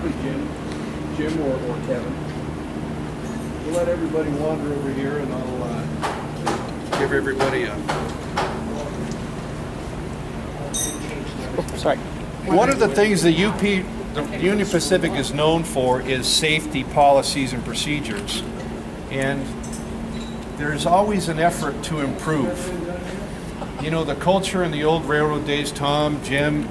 probably Jim or Kevin. We'll let everybody wander over here, and I'll give everybody a. Oh, sorry. One of the things the Union Pacific is known for is safety policies and procedures, and there's always an effort to improve. You know, the culture in the old railroad days, Tom, Jim,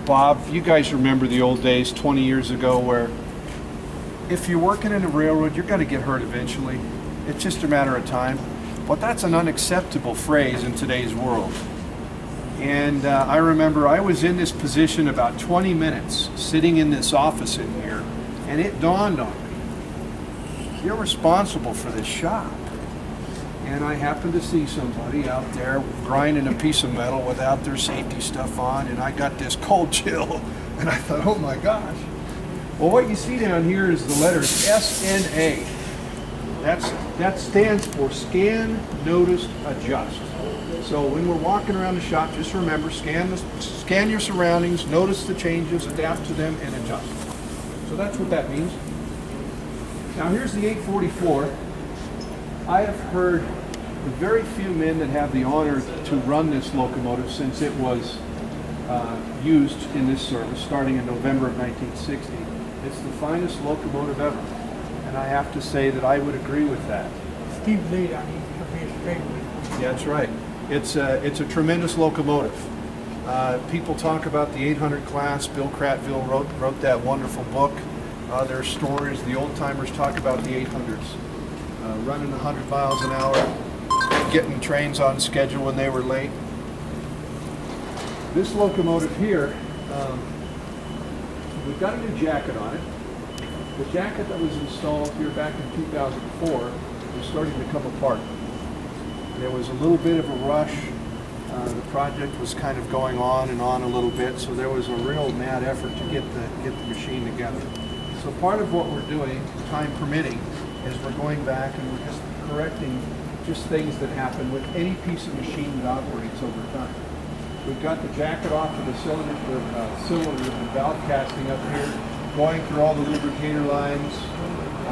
Bob, you guys remember the old days 20 years ago where if you're working in a railroad, you're going to get hurt eventually. It's just a matter of time. But that's an unacceptable phrase in today's world. And I remember I was in this position about 20 minutes, sitting in this office in here, and it dawned on me, you're responsible for this shop. And I happened to see somebody out there grinding a piece of metal without their safety stuff on, and I got this cold chill, and I thought, oh my gosh. Well, what you see down here is the letters SNA. That stands for Scan, Notice, Adjust. So when we're walking around the shop, just remember, scan your surroundings, notice the changes, adapt to them, and adjust. So that's what that means. Now here's the 844. I have heard the very few men that have the honor to run this locomotive since it was used in this service starting in November of 1960. It's the finest locomotive ever. And I have to say that I would agree with that. Steve Lee, I need to be straight with. Yeah, that's right. It's a tremendous locomotive. People talk about the 800 class. Bill Cratville wrote that wonderful book. There's stories, the old timers talk about the 800s. Running 100 miles an hour, getting trains on schedule when they were late. This locomotive here, we've got a new jacket on it. The jacket that was installed here back in 2004 is starting to come apart. There was a little bit of a rush. The project was kind of going on a little bit, so there was a real mad effort to get the machine together. So part of what we're doing, time permitting, is we're going back and we're just correcting just things that happen with any piece of machine that operates over time. We've got the jacket off of the cylinder, the valve casting up here, going through all the lubricator lines.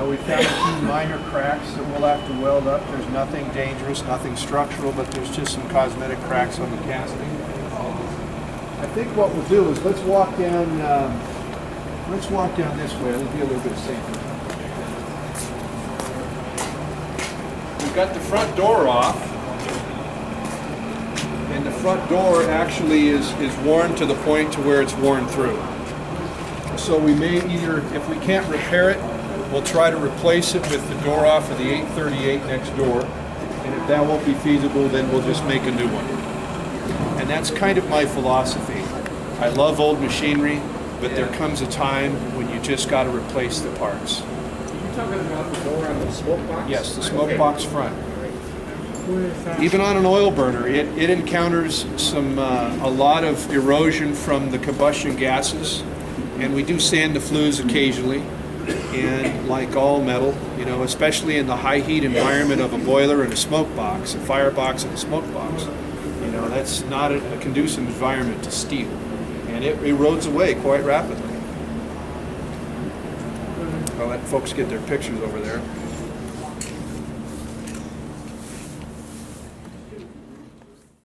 We found a few minor cracks that we'll have to weld up. There's nothing dangerous, nothing structural, but there's just some cosmetic cracks on the casting. I think what we'll do is let's walk down this way. It'll be a little bit safer. We've got the front door off, and the front door actually is worn to the point to where it's worn through. So we may either, if we can't repair it, we'll try to replace it with the door off of the 838 next door, and if that won't be feasible, then we'll just make a new one. And that's kind of my philosophy. I love old machinery, but there comes a time when you just got to replace the parts. You're talking about the door on the smoke box? Yes, the smoke box front. Where is that? Even on an oil burner, it encounters a lot of erosion from the combustion gases, and we do sand the flues occasionally. And like all metal, you know, especially in the high heat environment of a boiler and a smoke box, a firebox and a smoke box, you know, that's not a conducive environment to steel, and it erodes away quite rapidly. I'll let folks get their pictures over there.